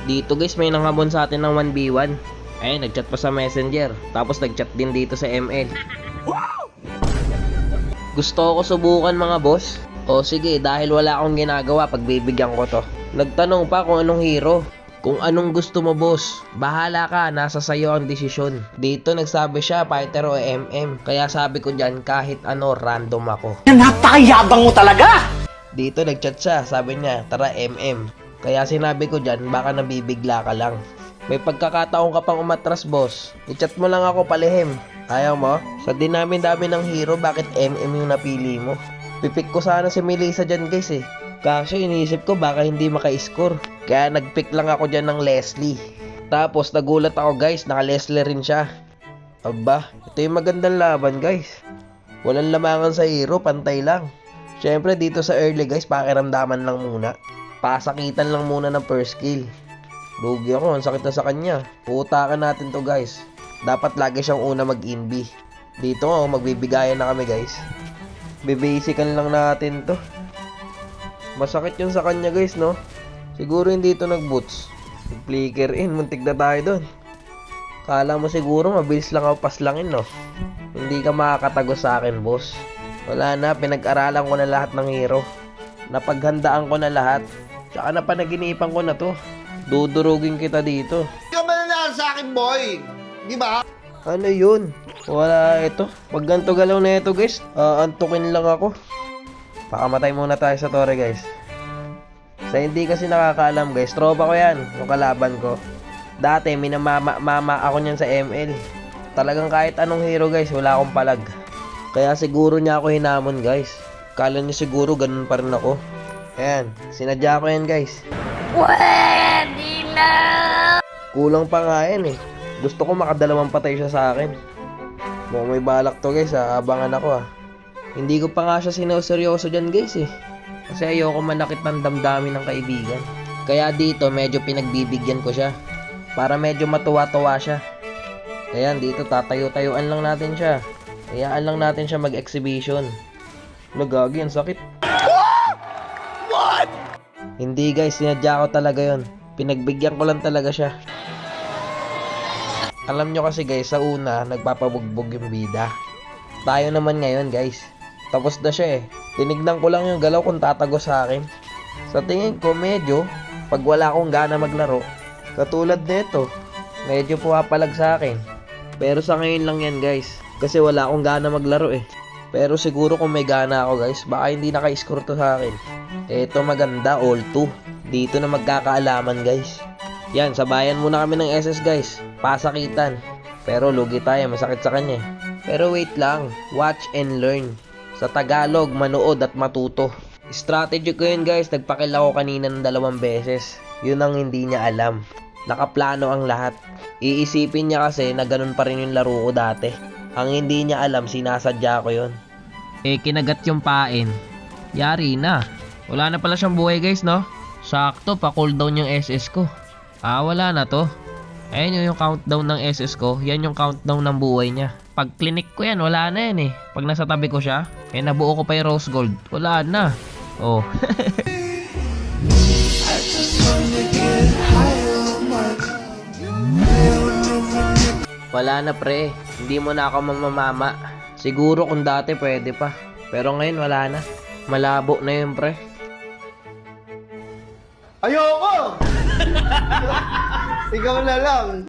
Dito guys, may nanghamon sa atin ng 1v1. Ayun, nagchat pa sa messenger. Tapos nagchat din dito sa ML. Gusto ko subukan mga boss. O sige, dahil wala akong ginagawa, pagbibigyan ko to. Nagtanong pa kung anong hero. Kung anong gusto mo boss, bahala ka, nasa sayo ang desisyon. Dito nagsabi siya, fighter o MM. Kaya sabi ko dyan, kahit ano, random ako. Napakayabang mo talaga! Dito nagchat siya, sabi niya, tara MM. Kaya sinabi ko dyan, baka nabibigla ka lang. May pagkakataon ka pang umatras boss. I-chat mo lang ako palihim. Ayaw mo? Sa dinami-dami ng hero, bakit MM yung napili mo? Pipik ko sana si Melissa dyan guys eh. Kaso iniisip ko baka hindi maka-score. Kaya nagpick lang ako dyan ng Leslie. Tapos nagulat ako guys, naka-Leslie rin siya. Aba, ito yung magandang laban guys. Walang lamangan sa hero, pantay lang. Syempre dito sa early guys, pakiramdaman lang muna. Pasakitan lang muna ng first kill. Lugi ako, ang sakit na sa kanya. Puutakan natin to guys. Dapat lagi siyang una mag-inbi. Dito nga, magbibigayan na kami guys. Bibasican lang natin to. Masakit yun sa kanya guys, no? Siguro hindi ito nag-boots. Nag-flicker in, muntik na tayo dun. Kala mo siguro mabilis lang ako paslangin, no? Hindi ka makakatagos sa akin, boss. Wala na, pinag-aralan ko na lahat ng hero. Napaghandaan ko na lahat. Tsaka napanaginipan ko na to. Dudurugin kita dito. Hindi ka mananalo sa akin, boy! Di ba? Ano yun? Wala ito. Pag ganito galaw na ito guys, antukin lang ako. Pakamatay muna tayo sa tore guys. Sa hindi kasi nakakaalam guys, tropa ko yan, yung kalaban ko. Dati minamama ako niyan sa ML. Talagang kahit anong hero guys, wala akong palag. Kaya siguro niya ako hinamon guys. Kala niya siguro ganun pa rin ako. Ayan, sinadya ko yan guys. Pwede na! Kulang pa nga yan eh. Gusto ko makadalawang patay siya sa akin. Mukhang may balak to guys, abangan ako. Hindi ko pa nga siya sinuseryoso dyan guys eh. Kasi ayoko manakit ng damdamin ng kaibigan. Kaya dito medyo pinagbibigyan ko siya. Para medyo matuwa-tuwa siya. Ayan, dito tatayo-tayuan lang natin siya. Hayaan lang natin siya mag-exhibition. Nagagi, ang sakit. What? Hindi guys, sinadya ko talaga yon. Pinagbigyan ko lang talaga siya. Alam nyo kasi guys, sa una, nagpapabugbog yung bida. Tayo naman ngayon guys. Tapos na siya eh. Tinignan ko lang yung galaw kung tatago sa akin. Sa tingin ko medyo, pag wala akong gana maglaro, katulad nito, medyo pumapalag sa akin. Pero sa ngayon lang yan guys. Kasi wala akong gana maglaro eh. Pero siguro kung may gana ako guys, baka hindi naka-score to sa akin. Eto maganda, all 2. Dito na magkakaalaman guys. Yan, sabayan muna kami ng SS guys. Pasakitan. Pero lugi tayo, masakit sa kanya. Pero wait lang, watch and learn. Sa Tagalog, manood at matuto. Strategy ko yun guys, nagpakil ako kanina ng 2 beses. Yun ang hindi niya alam. Nakaplano ang lahat. Iisipin niya kasi na ganun pa rin yung laro ko dati. Ang hindi niya alam, sinasadya ko yun. Kinagat yung pain. Yari na. Wala na pala siyang buhay guys, no? Sakto, pa-cooldown yung SS ko. Wala na to. Ayun yung countdown ng SS ko. Yan yung countdown ng buhay niya. Pag clinic ko yan, wala na yan eh. Pag nasa tabi ko siya, nabuo ko pa yung rose gold. Wala na. Oh. Wala na pre. Hindi mo na ako mamamama. Siguro kung dati pwede pa. Pero ngayon wala na. Malabo na yun pre. Ayoko! Ikaw na lang.